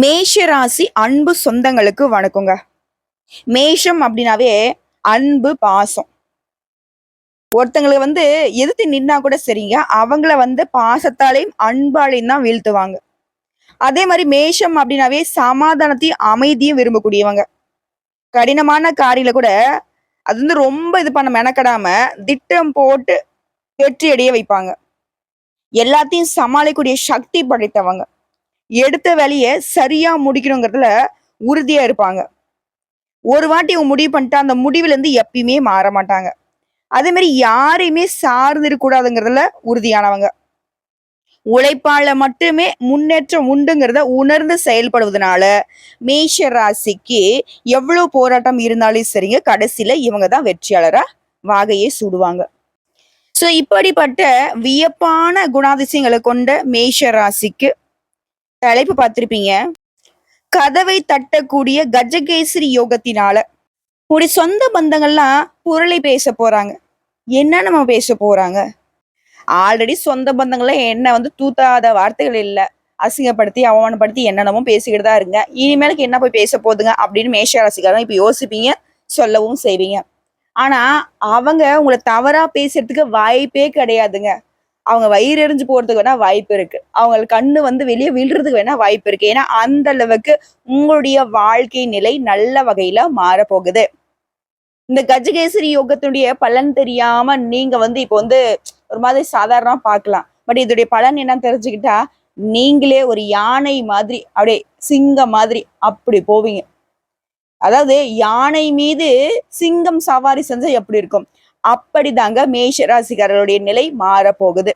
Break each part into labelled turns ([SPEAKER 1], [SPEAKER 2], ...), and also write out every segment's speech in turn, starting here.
[SPEAKER 1] மேஷ ராசி அன்பு சொந்தங்களுக்கு வணக்கங்க. மேஷம் அப்படின்னாவே அன்பு பாசம். ஒருத்தங்களுக்கு எதிர்த்து நின்னா கூட சரிங்க, அவங்கள பாசத்தாலையும் அன்பாலையும் தான் வீழ்த்துவாங்க. அதே மாதிரி மேஷம் அப்படின்னாவே சமாதானத்தையும் அமைதியும் விரும்பக்கூடியவங்க. கடினமான காரியில கூட அது ரொம்ப இது பண்ண மெனக்கடாம திட்டம் போட்டு வெற்றி அடைய வைப்பாங்க. எல்லாத்தையும் சமாளிக்கக்கூடிய சக்தி படைத்தவங்க. எடுத்த வேலையை சரியா முடிக்கணுங்கிறதுல உறுதியா இருப்பாங்க. ஒரு வாட்டி அவங்க முடிவு பண்ணிட்டா அந்த முடிவுல இருந்து எப்பயுமே மாற மாட்டாங்க. அதே மாதிரி யாரையுமே சார்ந்து இருக்கக்கூடாதுங்கிறதுல உறுதியானவங்க. உழைப்பால மட்டுமே முன்னேற்றம் உண்டுங்கிறத உணர்ந்து செயல்படுவதனால மேஷ ராசிக்கு எவ்வளவு போராட்டம் இருந்தாலும் சரிங்க, கடைசியில இவங்க தான் வெற்றியாளரா வாகையே சூடுவாங்க. சோ இப்படிப்பட்ட வியப்பான குணாதிசயங்களை கொண்ட மேஷ ராசிக்கு தலைப்பு பார்த்திருப்பீங்க. கதவை தட்டக்கூடிய கஜகேசரி யோகத்தினால உடைய சொந்த பந்தங்கள்லாம் புரளை பேச போறாங்க. என்ன நம்ம பேச போறாங்க? ஆல்ரெடி சொந்த பந்தங்கள்லாம் என்ன தூத்தாத வார்த்தைகள் இல்ல, அசிங்கப்படுத்தி அவமானப்படுத்தி என்னென்னமோ பேசிக்கிட்டு தான் இருங்க. இனிமேலுக்கு என்ன போய் பேச போதுங்க அப்படின்னு மேஷராசிக்காரங்க இப்ப யோசிப்பீங்க, சொல்லவும் செய்வீங்க. ஆனா அவங்க உங்களை தவறா பேசுறதுக்கு வாய்ப்பே கிடையாதுங்க. அவங்க வயிறு எரிஞ்சு போறதுக்கு வேணா வாய்ப்பு இருக்கு. அவங்க கண்ணு வெளியே விழுறதுக்கு வேணா வாய்ப்பு இருக்கு. ஏன்னா அந்த அளவுக்கு உங்களுடைய வாழ்க்கை நிலை நல்ல வகையில மாறப்போகுது. இந்த கஜகேசரி யோகத்தினுடைய பலன் தெரியாம நீங்க இப்போ ஒரு மாதிரி சாதாரணமா பார்க்கலாம். பட் இதோடைய பலன் என்னன்னு தெரிஞ்சுக்கிட்டா நீங்களே ஒரு யானை மாதிரி அப்படியே சிங்கம் மாதிரி அப்படி போவீங்க. அதாவது யானை மீது சிங்கம் சவாரி செஞ்சா எப்படி இருக்கும், அப்படிதாங்க மேஷ ராசிக்காரர்களுடைய நிலை மாறப்போகுது.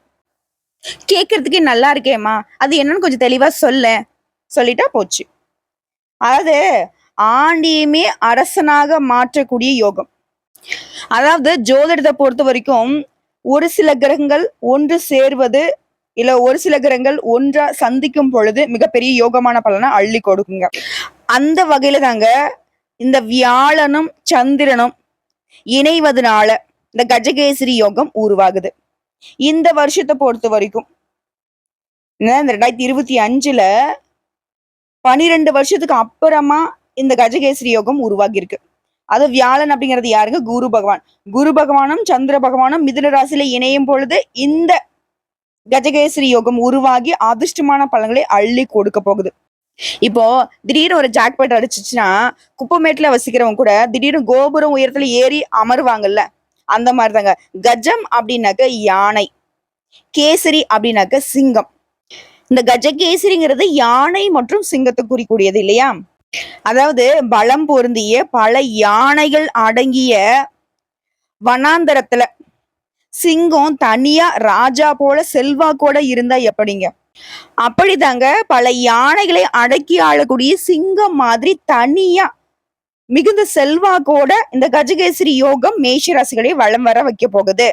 [SPEAKER 1] கேட்கறதுக்கே நல்லா இருக்கேம்மா, அது என்னன்னு கொஞ்சம் தெளிவா சொல்லிட்டா போச்சு. அதாவது ஆண்டியுமே அரசனாக மாற்றக்கூடிய யோகம். அதாவது ஜோதிடத்தை பொறுத்த வரைக்கும் ஒரு சில கிரகங்கள் ஒன்று சேர்வது இல்ல ஒரு சில கிரகங்கள் ஒன்றா சந்திக்கும் பொழுது மிகப்பெரிய யோகமான பலனை அள்ளி கொடுக்குங்க. அந்த வகையில தாங்க இந்த வியாழனும் சந்திரனும் இணைவதனால இந்த கஜகேசரி யோகம் உருவாகுது. இந்த வருஷத்தை பொறுத்த வரைக்கும் இந்த 2025ல 12 வருஷத்துக்கு அப்புறமா இந்த கஜகேசரி யோகம் உருவாகி இருக்கு. அது வியாழன் அப்படிங்கிறது யாருங்க? குரு பகவான். குரு பகவானும் சந்திர பகவானும் மிதுன ராசியில இணையும் பொழுது இந்த கஜகேசரி யோகம் உருவாகி அதிர்ஷ்டமான பலன்களை அள்ளி கொடுக்க போகுது. இப்போ திடீர்னு ஒரு ஜாக்பாட் அடிச்சிச்சுன்னா குப்பமேட்டுல வசிக்கிறவங்க கூட திடீர்னு கோபுரம் உயரத்துல ஏறி அமருவாங்கல்ல, அந்த மாதிரிதாங்க. கஜம் அப்படின்னாக்க யானை, கேசரி அப்படின்னாக்க சிங்கம். இந்த கஜகேசரிங்கிறது யானை மற்றும் சிங்கத்தை குறிக்கூடியது இல்லையா? அதாவது பலம் பொருந்திய பல யானைகள் அடங்கிய வனாந்தரத்துல சிங்கம் தனியா ராஜா போல செல்வாக்கோட இருந்தா எப்படிங்க? அப்படிதாங்க பல யானைகளை அடக்கி ஆளக்கூடிய சிங்கம் மாதிரி தனியா மிகுந்த செல்வாக்கோட இந்த கஜகேசரி யோகம் மேஷராசிகளை வளம் வர வைக்க போகுது.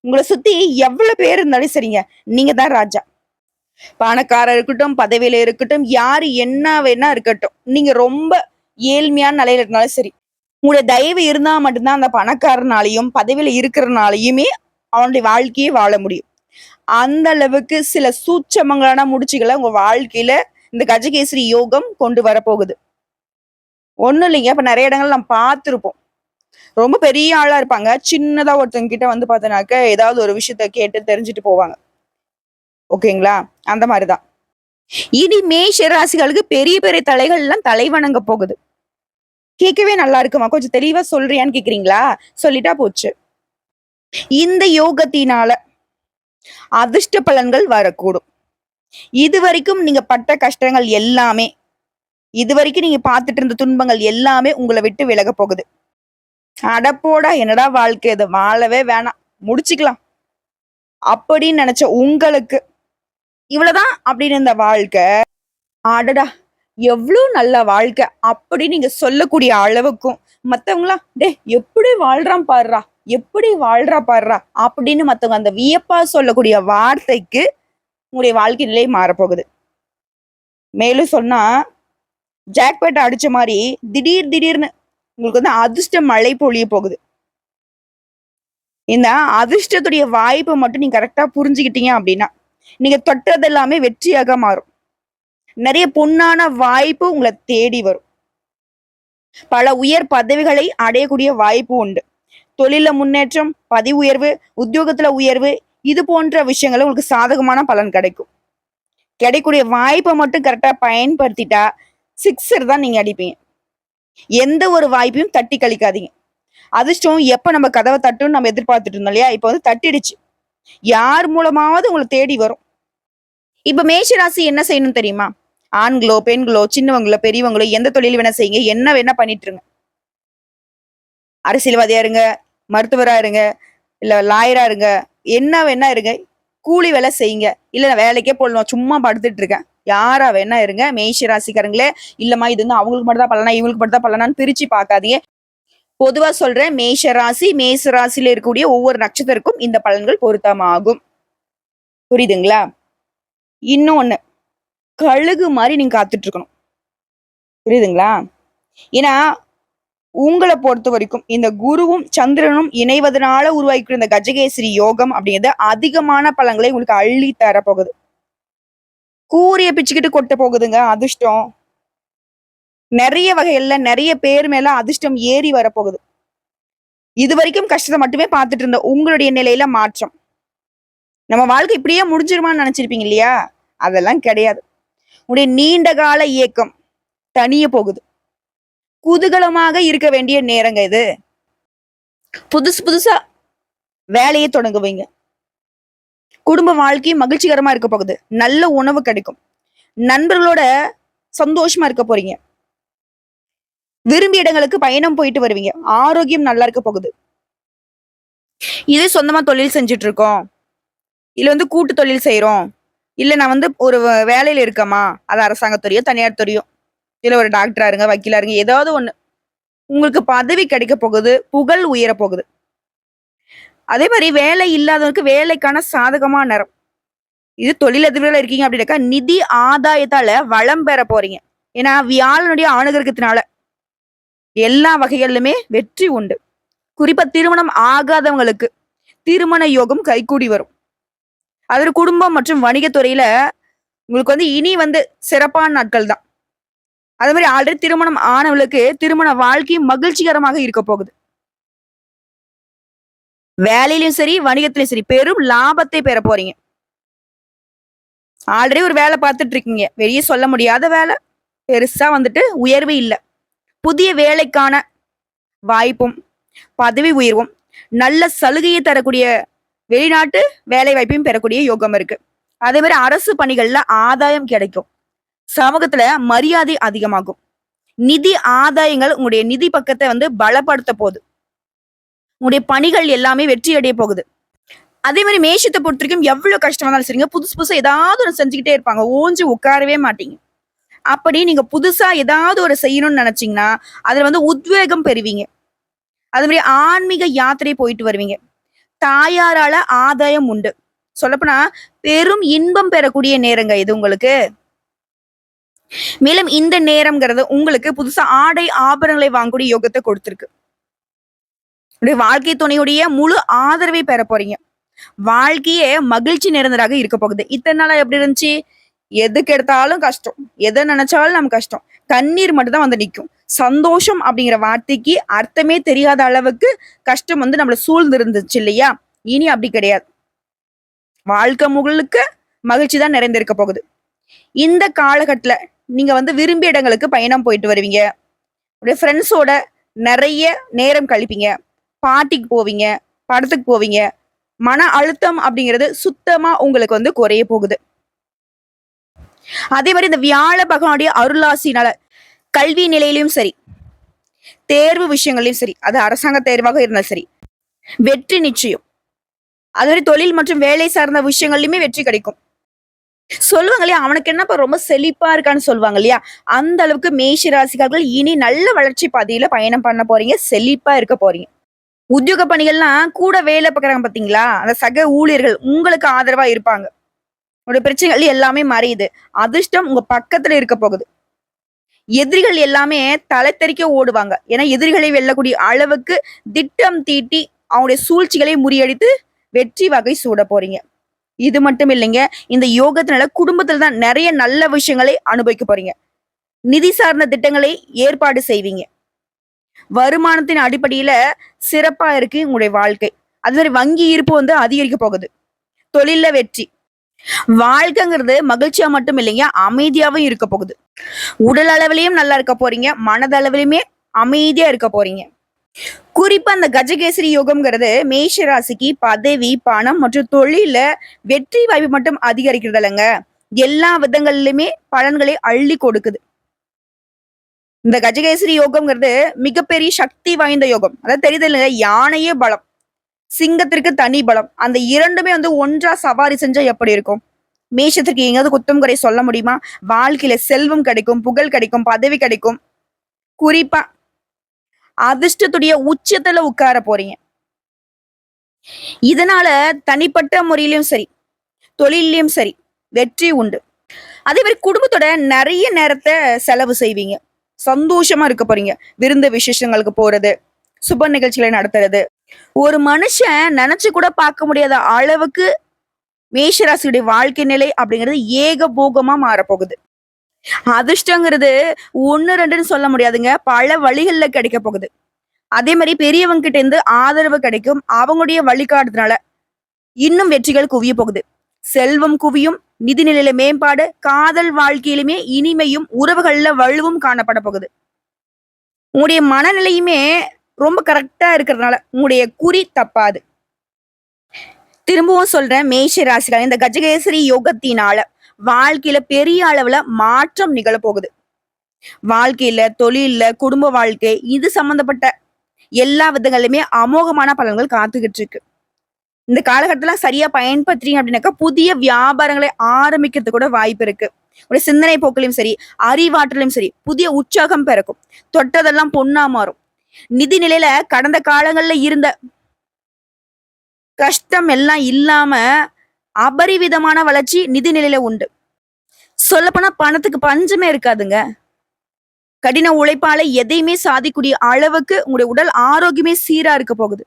[SPEAKER 1] உங்களை சுத்தி எவ்வளவு பேர் இருந்தாலும் சரிங்க, நீங்க தான் ராஜா. பணக்காரர் இருக்கட்டும், பதவியில இருக்கட்டும், யாரு என்ன வேணா இருக்கட்டும், நீங்க ரொம்ப ஏழ்மையான நிலையில இருந்தாலும் சரி, உங்களுடைய தயவு இருந்தா மட்டும்தான் அந்த பணக்காரனாலையும் பதவியில இருக்கிறனாலையுமே அவனுடைய வாழ்க்கையே வாழ முடியும். அந்த அளவுக்கு சில சூட்சமங்களான முடிச்சுகளை உங்க வாழ்க்கையில இந்த கஜகேசரி யோகம் கொண்டு வரப்போகுது. ஒண்ணும் இல்லைங்க, இப்ப நிறைய இடங்கள் நம்ம பார்த்திருப்போம். ரொம்ப பெரிய ஆளா இருப்பாங்க, சின்னதா ஒருத்தவங்க கிட்ட பார்த்தனாக்க ஏதாவது ஒரு விஷயத்த கேட்டு தெரிஞ்சுட்டு போவாங்க. ஓகேங்களா? அந்த மாதிரிதான் இனி மேஷ ராசிகளுக்கு பெரிய பெரிய தலைகள் எல்லாம் தலை வணங்க போகுது. கேட்கவே நல்லா இருக்குமா? கொஞ்சம் தெளிவா சொல்றியான்னு கேக்குறீங்களா? சொல்லிட்டா போச்சு. இந்த யோகத்தினால அதிர்ஷ்ட பலன்கள் வரக்கூடும். இதுவரைக்கும் நீங்க பட்ட கஷ்டங்கள் எல்லாமே, இதுவரைக்கும் நீங்க பார்த்துட்டு இருந்த துன்பங்கள் எல்லாமே உங்களை விட்டு விலக போகுது. அடப்போடா என்னடா வாழ்க்கை, இதை வாழவே வேணாம், முடிச்சுக்கலாம் அப்படின்னு நினைச்ச உங்களுக்கு இவ்வளவுதான் அப்படின்னு இந்த வாழ்க்கை, அடடா எவ்வளவு நல்ல வாழ்க்கை அப்படின்னு நீங்க சொல்லக்கூடிய அளவுக்கும் மத்தவங்களா டே எப்படி வாழ்றான் பாடுறா, எப்படி வாழ்றா பாடுறா அப்படின்னு மத்தவங்க அந்த வியப்பா சொல்லக்கூடிய வார்த்தைக்கு உங்களுடைய வாழ்க்கை நிலை மாறப்போகுது. மேலும் சொன்னா ஜாக்பேட் அடிச்ச மாதிரி திடீர்னு உங்களுக்கு அதிர்ஷ்ட மழை பொழிய போகுது. இந்த அதிர்ஷ்டத்துடைய வாய்ப்பை மட்டும் நீங்க கரெக்டா புரிஞ்சுக்கிட்டீங்க அப்படின்னா நீங்க தொட்டது எல்லாமே வெற்றியாக மாறும். நிறைய பொன்னான வாய்ப்பு உங்களை தேடி வரும். பல உயர் பதவிகளை அடையக்கூடிய வாய்ப்பு உண்டு. தொழில முன்னேற்றம், பதவி உயர்வு, உத்தியோகத்துல உயர்வு, இது போன்ற விஷயங்கள் உங்களுக்கு சாதகமான பலன் கிடைக்கும். கிடைக்கக்கூடிய வாய்ப்பை மட்டும் கரெக்டா பயன்படுத்திட்டா சிக்ஸர் தான் நீங்க அடிப்பீங்க. எந்த ஒரு வாய்ப்பையும் தட்டி கழிக்காதீங்க. அதிர்ஷ்டம் எப்ப நம்ம கதவை தட்டுன்னு நம்ம எதிர்பார்த்துட்டு இருந்தோம் இல்லையா, இப்ப வந்து தட்டிடுச்சு. யார் மூலமாவது உங்களை தேடி வரும். இப்ப மேஷராசி என்ன செய்யணும் தெரியுமா? ஆண்களோ பெண்களோ சின்னவங்களோ பெரியவங்களோ எந்த தொழில் வேணா செய்யுங்க, என்ன வேணா பண்ணிட்டு இருங்க. அரசியல்வாதியா இருங்க, மருத்துவரா இருங்க, இல்ல லாயரா இருங்க, என்ன வேணா இருங்க, கூலி வேலை செய்யுங்க. இல்ல நான் வேலைக்கே போடணும் சும்மா படுத்துட்டு இருக்கேன், யாரா வேணா இருங்க. மேஷ ராசிக்காரங்களே, இல்லம்மா இது வந்து அவங்களுக்கு மட்டும் தான் பலனா இவங்களுக்கு மட்டும் தான் பலனான்னு பிரிச்சு பார்க்காதீங்க. பொதுவா சொல்றேன், மேஷ ராசி மேச ராசியில இருக்கக்கூடிய ஒவ்வொரு நட்சத்திரக்கும் இந்த பலன்கள் பொருத்தமாகும். புரியுதுங்களா? இன்னொன்னு, கழுகு மாதிரி நீங்க காத்துட்டு இருக்கணும். புரியுதுங்களா? ஏன்னா உங்களை பொறுத்த வரைக்கும் இந்த குருவும் சந்திரனும் இணைவதனால உருவாக்கிற இந்த கஜகேசரி யோகம் அப்படிங்கிறது அதிகமான பலன்களை உங்களுக்கு அள்ளி தர போகுது. கூரிய பிச்சுக்கிட்டு கொட்ட போகுதுங்க அதிர்ஷ்டம். நிறைய வகைகள்ல நிறைய பேர் மேல அதிர்ஷ்டம் ஏறி வரப்போகுது. இது வரைக்கும் கஷ்டத்தை மட்டுமே பார்த்துட்டு இருந்த உங்களுடைய நிலையில மாற்றம். நம்ம வாழ்க்கை இப்படியே முடிஞ்சிருமான்னு நினைச்சிருப்பீங்க இல்லையா? அதெல்லாம் கிடையாது. உடைய நீண்ட கால இயக்கம் தனிய போகுது. குதூகலமாக இருக்க வேண்டிய நேரங்க இது. புதுசு புதுசா வேலையை தொடங்குவீங்க. குடும்ப வாழ்க்கை மகிழ்ச்சிகரமா இருக்க போகுது. நல்ல உணவு கிடைக்கும். நண்பர்களோட சந்தோஷமா இருக்க போறீங்க. விரும்பிய இடங்களுக்கு பயணம் போயிட்டு வருவீங்க. ஆரோக்கியம் நல்லா இருக்க போகுது. இதே சொந்தமா தொழில் செஞ்சுட்டு இருக்கோம், இல்ல வந்து கூட்டு தொழில் செய்யறோம், இல்ல நான் வந்து ஒரு வேலையில இருக்கமா, அது அரசாங்கத்துறையோ தனியார் துறையோ, இல்ல ஒரு டாக்டரா இருங்க, வக்கீலா இருங்க, ஏதாவது ஒண்ணு உங்களுக்கு பதவி கிடைக்க போகுது, புகழ் உயர போகுது. அதே மாதிரி வேலை இல்லாதவருக்கு வேலைக்கான சாதகமான நேரம். இது தொழிலதிபர்கள் இருக்கீங்க அப்படின்னாக்கா நிதி ஆதாயத்தால வளம் பெற போறீங்க. ஏன்னா வியாழனுடைய அனுகிரகத்தினால எல்லா வகைகளிலுமே வெற்றி உண்டு. குறிப்பா திருமணம் ஆகாதவங்களுக்கு திருமண யோகம் கைகூடி வரும். அது குடும்பம் மற்றும் வணிகத்துறையில உங்களுக்கு வந்து இனி வந்து சிறப்பான நாட்கள் தான். அதே மாதிரி ஆல்ரெடி திருமணம் ஆனவங்களுக்கு திருமண வாழ்க்கை மகிழ்ச்சிகரமாக இருக்க போகுது. வேலையிலும் சரி வணிகத்திலும் சரி பெரும் லாபத்தை பெற போறீங்க. ஆல்ரெடி ஒரு வேலை பார்த்துட்டு இருக்கீங்க, வெளியே சொல்ல முடியாத வேலை, பெருசா வந்துட்டு உயர்வு இல்லை. புதிய வேலைக்கான வாய்ப்பும் பதவி உயர்வும் நல்ல சலுகையை தரக்கூடிய வெளிநாட்டு வேலை வாய்ப்பையும் பெறக்கூடிய யோகம் இருக்கு. அதே மாதிரி அரசு பணிகள்ல ஆதாயம் கிடைக்கும். சமூகத்துல மரியாதை அதிகமாகும். நிதி ஆதாயங்கள் உங்களுடைய நிதி பக்கத்தை வந்து பலப்படுத்த போகுது. உங்களுடைய பணிகள் எல்லாமே வெற்றி அடைய போகுது. அதே மாதிரி மேஷத்தை பொறுத்த வரைக்கும் எவ்வளவு கஷ்டம் வந்தாலும் சரிங்க, புதுசு புதுசா ஏதாவது ஒன்று செஞ்சுக்கிட்டே இருப்பாங்க. ஓஞ்சு உட்காரவே மாட்டீங்க. அப்படி நீங்க புதுசா ஏதாவது ஒரு செய்யணும்னு நினைச்சீங்கன்னா அதுல வந்து உத்வேகம் பெறுவீங்க. அதே மாதிரி ஆன்மீக யாத்திரை போயிட்டு வருவீங்க. தாயாரால ஆதாயம் உண்டு. சொல்லப்போனா பெரும் இன்பம் பெறக்கூடிய நேரங்க இது உங்களுக்கு. மேலும் இந்த நேரம்ங்கிறது உங்களுக்கு புதுசா ஆடை ஆபரணங்களை வாங்கக்கூடிய யோகத்தை கொடுத்திருக்கு. வாழ்க்கை துணையுடைய முழு ஆதரவை பெற போறீங்க. வாழ்க்கையே மகிழ்ச்சி நிறைந்ததாக இருக்க போகுது. இத்தனை நாளா எப்படி இருந்துச்சு? எதுக்கு எடுத்தாலும் கஷ்டம், எதை நினைச்சாலும் நம்ம கஷ்டம், கண்ணீர் மட்டும் தான் வந்து நிற்கும். சந்தோஷம் அப்படிங்கிற வார்த்தைக்கு அர்த்தமே தெரியாத அளவுக்கு கஷ்டம் வந்து நம்மள சூழ்ந்து இருந்துச்சு இல்லையா? இனி அப்படி கிடையாது. வாழ்க்கை முழுக்க மகிழ்ச்சி தான் நிறைந்திருக்க போகுது. இந்த காலகட்டத்துல நீங்க வந்து விரும்பிய இடங்களுக்கு பயணம் போயிட்டு வருவீங்க. ஃப்ரெண்ட்ஸோட நிறைய நேரம் கழிப்பீங்க. பார்ட்டிக்கு போவீங்க, படத்துக்கு போவீங்க. மன அழுத்தம் அப்படிங்கிறது சுத்தமா உங்களுக்கு வந்து குறைய போகுது. அதே மாதிரி இந்த வியாழ பகவானுடைய அருளாசினால கல்வி நிலையிலும் சரி, தேர்வு விஷயங்களையும் சரி, அது அரசாங்க தேர்வாக இருந்தாலும் சரி, வெற்றி நிச்சயம். அது மாதிரி தொழில் மற்றும் வேலை சார்ந்த விஷயங்கள்லயுமே வெற்றி கிடைக்கும். சொல்லுவாங்க இல்லையா, அவனுக்கு என்னப்பா ரொம்ப செழிப்பா இருக்கான்னு சொல்லுவாங்க இல்லையா? அந்த அளவுக்கு மேஷ ராசிக்காரர்கள் இனி நல்ல வளர்ச்சி பாதையில பயணம் பண்ண போறீங்க, செழிப்பா இருக்க போறீங்க. உத்தியோக பணிகள்லாம் கூட வேலை பார்க்குறாங்க பாத்தீங்களா, அந்த சக ஊழியர்கள் உங்களுக்கு ஆதரவா இருப்பாங்க. உங்களுடைய பிரச்சனைகள் எல்லாமே மறையுது. அதிர்ஷ்டம் உங்க பக்கத்துல இருக்க போகுது. எதிரிகள் எல்லாமே தலை தெறிக்க ஓடுவாங்க. ஏன்னா எதிரிகளை வெல்லக்கூடிய அளவுக்கு திட்டம் தீட்டி அவங்களுடைய சூழ்ச்சிகளை முறியடித்து வெற்றி வகை சூட போறீங்க. இது மட்டும் இல்லைங்க, இந்த யோகத்தினால குடும்பத்துல தான் நிறைய நல்ல விஷயங்களை அனுபவிக்க போறீங்க. நிதி சார்ந்த திட்டங்களை ஏற்பாடு செய்வீங்க. வருமானத்தின் அடிப்படையில சிறப்பா இருக்கு உங்களுடைய வாழ்க்கை. அது மாதிரி வங்கி இருப்பு வந்து அதிகரிக்க போகுது. தொழில்ல வெற்றி. வாழ்க்கைங்கிறது மகிழ்ச்சியா மட்டும் இல்லைங்க, அமைதியாவும் இருக்க போகுது. உடல் அளவிலையும் நல்லா இருக்க போறீங்க, மனதளவிலுமே அமைதியா இருக்க போறீங்க. குறிப்பா அந்த கஜகேசரி யோகம்ங்கிறது மேஷ ராசிக்கு பதவி, பணம் மற்றும் தொழில வெற்றி வாய்ப்பு மட்டும் அதிகரிக்கிறது இல்லைங்க, எல்லா விதங்களிலுமே பலன்களை அள்ளி கொடுக்குது. இந்த கஜகேசரி யோகம்ங்கிறது மிகப்பெரிய சக்தி வாய்ந்த யோகம். அதாவது தெரியுது இல்லைங்க, யானையே பலம், சிங்கத்திற்கு தனி பலம். அந்த இரண்டுமே வந்து ஒன்றா சவாரி செஞ்சா எப்படி இருக்கும்? மேஷத்திற்கு எங்கேயாவது குத்தம் குறை சொல்ல முடியுமா? வாழ்க்கையில செல்வம் கிடைக்கும், புகழ் கிடைக்கும், பதவி கிடைக்கும். குறிப்பா அதிர்ஷ்டத்துடைய உச்சத்துல உட்கார போறீங்க. இதனால தனிப்பட்ட முறையிலும் சரி, தொழிலையும் சரி வெற்றி உண்டு. அதே மாதிரி குடும்பத்தோட நிறைய நேரத்தை செலவு செய்வீங்க. சந்தோஷமா இருக்க போறீங்க. விருந்து விசேஷங்களுக்கு போறது, சுப நிகழ்ச்சிகளை நடத்துறது. ஒரு மனுஷன் நினைச்சு கூட பார்க்க முடியாத அளவுக்கு மேஷராசியுடைய வாழ்க்கை நிலை அப்படிங்கிறது ஏகபோகமா மாறப்போகுது. அதிர்ஷ்டங்கிறது ஒண்ணு ரெண்டுன்னு சொல்ல முடியாதுங்க, பல வழிகள்ல கிடைக்க போகுது. அதே மாதிரி பெரியவங்க கிட்ட இருந்து ஆதரவு கிடைக்கும். அவங்களுடைய வழிகாட்டுறதுனால இன்னும் வெற்றிகள் குவிய போகுது. செல்வம் குவியும், நிதிநிலையில மேம்பாடு, காதல் வாழ்க்கையிலுமே இனிமையும், உறவுகள்ல வலுவும் காணப்பட போகுது. உங்களுடைய மனநிலையுமே ரொம்ப கரெக்டா இருக்கிறதுனால உங்களுடைய குறி தப்பாது. திரும்பவும் சொல்றேன், மேஷ ராசிக்காரங்க இந்த கஜகேசரி யோகத்தினால வாழ்க்கையில பெரிய அளவுல மாற்றம் நிகழப்போகுது. வாழ்க்கையில, தொழில்ல, குடும்ப வாழ்க்கை இது சம்பந்தப்பட்ட எல்லா விதங்களிலுமே அமோகமான பலன்கள் காத்துக்கிட்டு இருக்கு. இந்த காலகட்டத்துல சரியா பயன்படுத்துறீங்க அப்படின்னாக்கா புதிய வியாபாரங்களை ஆரம்பிக்கிறதுக்கு கூட வாய்ப்பு இருக்கு. ஒரு சிந்தனை போக்கிலையும் சரி, அறிவாற்றலையும் சரி புதிய உற்சாகம் பிறக்கும். தொட்டதெல்லாம் பொண்ணா மாறும். நிதி நிலையில கடந்த காலங்கள்ல இருந்த கஷ்டம் எல்லாம் இல்லாம அபரிவிதமான வளர்ச்சி நிதி நிலையில உண்டு. சொல்லப்போனா பணத்துக்கு பஞ்சமே இருக்காதுங்க. கடின உழைப்பால எதையுமே சாதிக்கூடிய அளவுக்கு உங்களுடைய உடல் ஆரோக்கியமே சீரா இருக்க போகுது.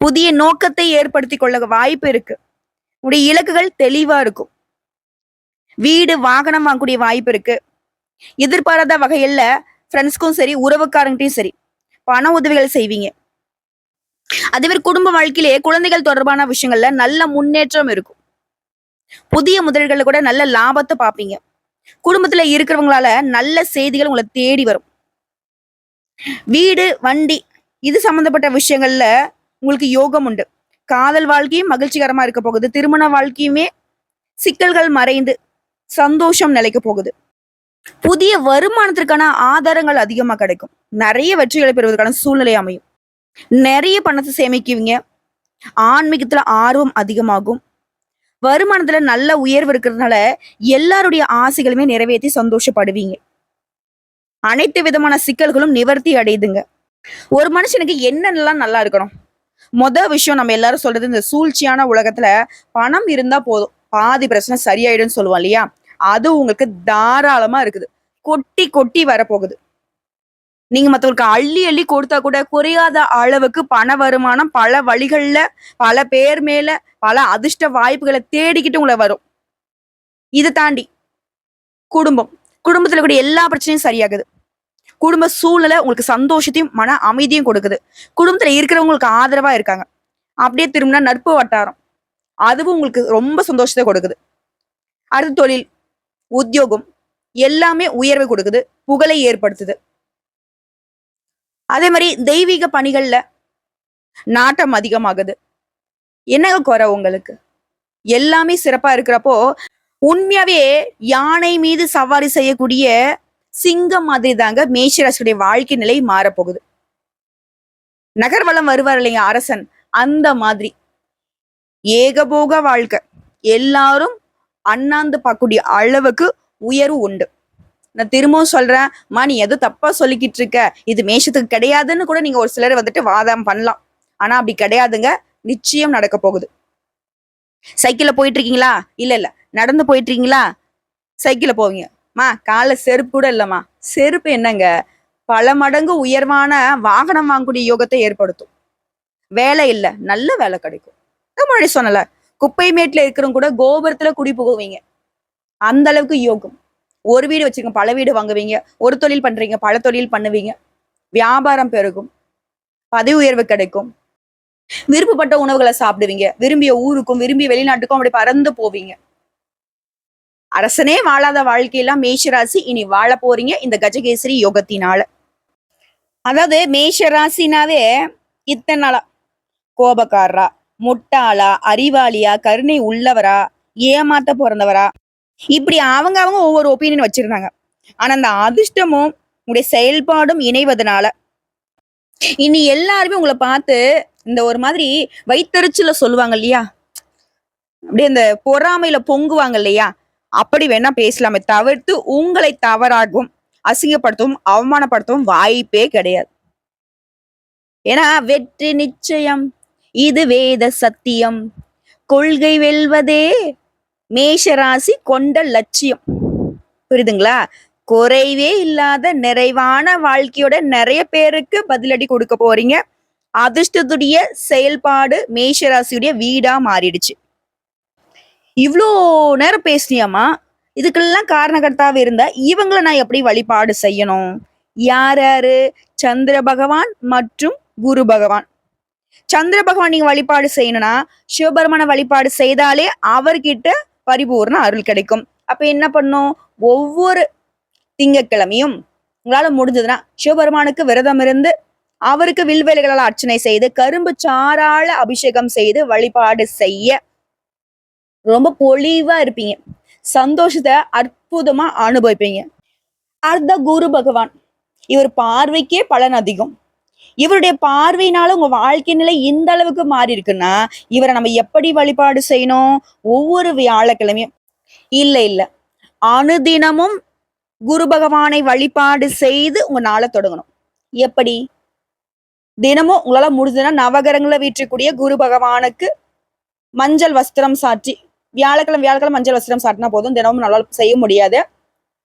[SPEAKER 1] புதிய நோக்கத்தை ஏற்படுத்திக் கொள்ள வாய்ப்பு இருக்கு. உங்களுடைய இலக்குகள் தெளிவா இருக்கும். வீடு, வாகனம் வாங்கக்கூடிய வாய்ப்பு இருக்கு. எதிர்பாராத வகையில ஃப்ரெண்ட்ஸ்க்கும் சரி, உறவுக்காரங்கிட்டையும் சரி பண உதவிகள் செய்வீங்க. அதே மாதிரி குடும்ப வாழ்க்கையிலேயே குழந்தைகள் தொடர்பான விஷயங்கள்ல நல்ல முன்னேற்றம் இருக்கும். புதிய முதலீடுகள்ல கூட நல்ல லாபத்தை பார்ப்பீங்க. குடும்பத்துல இருக்கிறவங்களால நல்ல செய்திகள் உங்களை தேடி வரும். வீடு, வண்டி இது சம்பந்தப்பட்ட விஷயங்கள்ல உங்களுக்கு யோகம் உண்டு. காதல் வாழ்க்கையும் மகிழ்ச்சிகரமா இருக்க போகுது. திருமண வாழ்க்கையுமே சிக்கல்கள் மறைந்து சந்தோஷம் நிலைக்க போகுது. புதிய வருமானத்திற்கான ஆதாரங்கள் அதிகமா கிடைக்கும். நிறைய வெற்றிகளை பெறுவதற்கான சூழ்நிலை அமையும். நிறைய பணத்தை சேமிக்குவீங்க. ஆன்மீகத்துல ஆர்வம் அதிகமாகும். வருமானத்துல நல்ல உயர்வு இருக்கிறதுனால எல்லாருடைய ஆசைகளுமே நிறைவேற்றி சந்தோஷப்படுவீங்க. அனைத்து விதமான சிக்கல்களும் நிவர்த்தி அடையுதுங்க. ஒரு மனுஷனுக்கு என்னென்னலாம் நல்லா இருக்கணும்? விஷயம் நம்ம எல்லாரும் சொல்றது, இந்த சூழ்ச்சியான உலகத்துல பணம் இருந்தா போதும், பாதி பிரச்சனை சரியாயிடும் சொல்லுவோம் இல்லையா? அது உங்களுக்கு தாராளமா இருக்குது. கொட்டி கொட்டி வரப்போகுது. நீங்க மத்தவங்களுக்கு அள்ளி அள்ளி கொடுத்தா கூட குறையாத அளவுக்கு பண வருமானம் பல வழிகள்ல, பல பேர் மேல, பல அதிர்ஷ்ட வாய்ப்புகளை தேடிக்கிட்டு உங்களை வரும். இதை தாண்டி குடும்பத்துல கூட எல்லா பிரச்சனையும் சரியாகுது. குடும்ப சூழ்நிலை உங்களுக்கு சந்தோஷத்தையும் மன அமைதியும் கொடுக்குது. குடும்பத்துல இருக்கிறவங்களுக்கு ஆதரவா இருக்காங்க. அப்படியே திரும்பினா நட்பு வட்டாரம், அதுவும் உங்களுக்கு ரொம்ப சந்தோஷத்தை கொடுக்குது. அடுத்து தொழில், உத்தியோகம் எல்லாமே உயர்வை கொடுக்குது, புகழை ஏற்படுத்துது. அதே மாதிரி தெய்வீக பணிகள்ல நாட்டம் அதிகமாகுது. என்னங்க குறை உங்களுக்கு? எல்லாமே சிறப்பா இருக்கிறப்போ உண்மையாவே யானை மீது சவாரி செய்யக்கூடிய சிங்கம் மாதிரி தாங்க மேஷராசியுடைய வாழ்க்கை நிலை மாறப்போகுது. நகர்வலம் வருவார் இல்லைங்க அரசன், அந்த மாதிரி ஏகபோக வாழ்க்கை. எல்லாரும் அண்ணாந்து பார்க்கக்கூடிய அளவுக்கு உயர்வு உண்டு. நான் திரும்பவும் சொல்றேன், நீ எதுவும் தப்பா சொல்லிக்கிட்டு இருக்க, இது மேஷத்துக்கு கிடையாதுன்னு கூட நீங்க ஒரு சிலர் வந்துட்டு வாதம் பண்ணலாம். ஆனா அப்படி கிடையாதுங்க, நிச்சயம் நடக்க போகுது. சைக்கிள்ல போயிட்டு இருக்கீங்களா? இல்ல நடந்து போயிட்டு இருக்கீங்களா? சைக்கிள்ல போவீங்க. கால செருப்பு கூட இல்லம்மா. செருப்பு என்னங்க, பல மடங்கு உயர்வான வாகனம் வாங்கக்கூடிய யோகத்தை ஏற்படுத்தும். வேலை இல்ல, நல்ல வேலை கிடைக்கும். முன்னாடி சொன்னல, குப்பை மேட்ல இருக்கிறவங்க கூட கோபுரத்துல குடி புகுவீங்க. அந்த அளவுக்கு யோகம். ஒரு வீடு வச்சிருக்கீங்க, பல வீடு வாங்குவீங்க. ஒரு தொழில் பண்றீங்க, பல தொழில் பண்ணுவீங்க. வியாபாரம் பெருகும். பதவி உயர்வு கிடைக்கும். விருப்பப்பட்ட உணவுகளை சாப்பிடுவீங்க. விரும்பிய ஊருக்கும் விரும்பிய வெளிநாட்டுக்கும் அப்படி பறந்து போவீங்க. அரசனே வாழாத வாழ்க்கையெல்லாம் மேஷராசி இனி வாழ போறீங்க இந்த கஜகேசரி யோகத்தினால. அதாவது மேஷராசினாவே இத்தனை நாளா கோபக்காரரா, முட்டாளா, அறிவாளியா, கருணை உள்ளவரா, ஏமாத்த பிறந்தவரா, இப்படி அவங்க ஒவ்வொரு ஒப்பீனியன் வச்சிருந்தாங்க. ஆனா அந்த அதிர்ஷ்டமும் உங்களுடைய செயல்பாடும் இணைவதனால இனி எல்லாருமே உங்களை பார்த்து இந்த ஒரு மாதிரி வைத்தறிச்சல சொல்லுவாங்க இல்லையா, அப்படியே இந்த பொறாமையில பொங்குவாங்க இல்லையா, அப்படி வேணா பேசலாமே தவிர்த்து உங்களை தவறாகவும் அசிங்கப்படுத்தவும் அவமானப்படுத்தவும் வாய்ப்பே கிடையாது. ஏன்னா வெற்றி நிச்சயம், இது வேத சத்தியம், கொள்கை வெல்வதே மேஷராசி கொண்ட லட்சியம். புரியுதுங்களா? குறைவே இல்லாத நிறைவான வாழ்க்கையோட நிறைய பேருக்கு பதிலடி கொடுக்க போறீங்க. அதிர்ஷ்டத்துடைய செயல்பாடு மேஷராசியுடைய வீடா மாறிடுச்சு. இவ்வளோ நேரம் பேசினியாமா, இதுக்கெல்லாம் காரணகர்த்தாவே இருந்தா இவங்களை நான் எப்படி வழிபாடு செய்யணும்? யாரு? சந்திர பகவான் மற்றும் குரு பகவான். சந்திர பகவான் நீங்க வழிபாடு செய்யணும்னா சிவபெருமான வழிபாடு செய்தாலே அவர்கிட்ட பரிபூர்ண அருள் கிடைக்கும். அப்ப என்ன பண்ணும்? ஒவ்வொரு திங்கட்கிழமையும் உங்களால முடிஞ்சதுன்னா சிவபெருமானுக்கு விரதம் இருந்து அவருக்கு வில்வேலைகளால் அர்ச்சனை செய்து கரும்பு சாரால அபிஷேகம் செய்து வழிபாடு செய்ய ரொம்ப பொலிவா இருப்பீங்க. சந்தோஷத்தை அற்புதமா அனுபவிப்பீங்க. அர்த்த குரு பகவான், இவர் பார்வைக்கே பலன் அதிகம். இவருடைய பார்வையினால உங்க வாழ்க்கை நிலை இந்த அளவுக்கு மாறி இருக்குன்னா இவரை நம்ம எப்படி வழிபாடு செய்யணும்? ஒவ்வொரு வியாழக்கிழமையும் இல்ல அனுதினமும் குரு பகவானை வழிபாடு செய்து உங்க நாளை தொடங்கணும். எப்படி? தினமும் உங்களால முடிஞ்சதுன்னா நவகரங்களை வீற்றக்கூடிய குரு பகவானுக்கு மஞ்சள் வஸ்திரம் சாற்றி, வியாழக்கிழமை மஞ்சள் வஸ்திரம் சாட்டினா போதும், தினமும் நல்லா செய்ய முடியாது.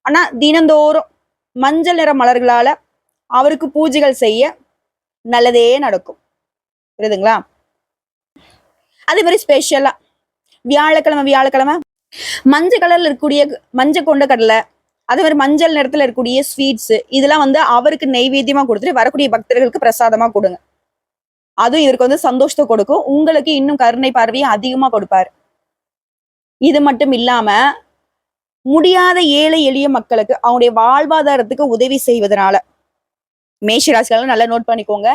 [SPEAKER 1] ஆனா தினந்தோறும் மஞ்சள் நிற மலர்களால அவருக்கு பூஜைகள் செய்ய நல்லதே நடக்கும். புரியுதுங்களா? அதே மாதிரி ஸ்பெஷலா வியாழக்கிழமை மஞ்சள் கலர்ல இருக்கக்கூடிய மஞ்சள் கொண்ட கடலை, அதே மாதிரி மஞ்சள் நிறத்துல இருக்கக்கூடிய ஸ்வீட்ஸ், இதெல்லாம் அவருக்கு நெய்வேத்தியமா கொடுத்துட்டு வரக்கூடிய பக்தர்களுக்கு பிரசாதமா கொடுங்க. அதுவும் இவருக்கு சந்தோஷத்தை கொடுக்கும். உங்களுக்கு இன்னும் கருணை பார்வையை அதிகமா கொடுப்பாரு. இது மட்டும் இல்லாம முடியாத ஏழை எளிய மக்களுக்கு அவங்களுடைய வாழ்வாதாரத்துக்கு உதவி செய்வதனால மேஷராசிகள் நல்லா நோட் பண்ணிக்கோங்க.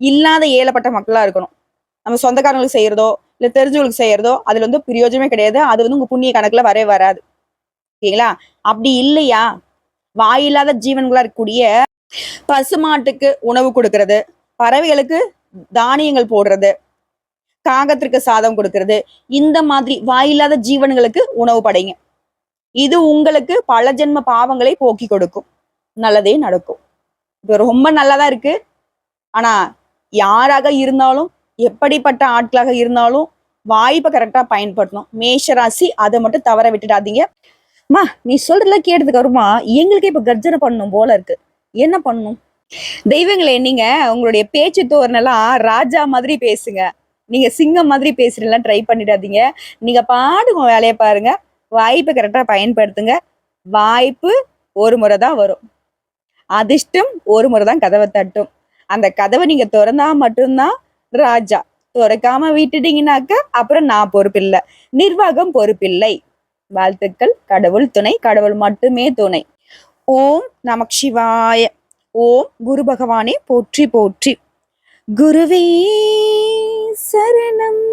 [SPEAKER 1] இல்லாத ஏழைப்பட்ட மக்களா இருக்கணும். நம்ம சொந்தக்காரங்களுக்கு செய்யறதோ இல்ல தெரிஞ்சவங்களுக்கு செய்யறதோ அதுல பிரயோஜனமே கிடையாது. அது உங்க புண்ணிய கணக்குல வரவே வராது. ஓகேங்களா? அப்படி இல்லையா, வாயில்லாத ஜீவன்களா இருக்கக்கூடிய பசுமாட்டுக்கு உணவு கொடுக்கறது, பறவைகளுக்கு தானியங்கள் போடுறது, காகத்திற்கு சாதம் கொடுக்கறது, இந்த மாதிரி வாயில்லாத ஜீவன்களுக்கு உணவு படைங்க. இது உங்களுக்கு பல ஜென்ம பாவங்களை போக்கி கொடுக்கும். நல்லதே நடக்கும். இது ரொம்ப நல்லாதான் இருக்கு. ஆனா யாராக இருந்தாலும் எப்படிப்பட்ட ஆட்களாக இருந்தாலும் வாய்ப்பை கரெக்டா பயன்படுத்தணும். மேஷராசி அதை மட்டும் தவற விட்டுடாதீங்க. மா நீ சொல்றதுல கேட்டதுக்கு வருமா எங்களுக்கே இப்ப கர்ஜனை பண்ணணும் போல இருக்கு. என்ன பண்ணணும்? தெய்வங்களே, நீங்க உங்களுடைய பேச்சு தோரணெல்லாம் ராஜா மாதிரி பேசுங்க. நீங்க சிங்கம் மாதிரி பேசுறீங்களா ட்ரை பண்ணிடாதீங்க. நீங்க பாடுங்க, வேலையை பாருங்க. வாய்ப்பை கரெக்டா பயன்படுத்துங்க. வாய்ப்பு ஒரு முறை தான் வரும். அதிர்ஷ்டம் ஒரு முறை தான் கதவை தட்டும். அந்த கதவை நீங்க திறந்தா மட்டும்தான் ராஜா. திறக்காம விட்டுட்டீங்கன்னாக்க அப்புறம் நான் பொறுப்பில்லை, நிர்வாகம் பொறுப்பில்லை. வாழ்த்துக்கள். கடவுள் துணை, கடவுள் மட்டுமே துணை. ஓம் நமக் சிவாய. ஓம் குரு பகவானே போற்றி போற்றி. குருவே சரணம்.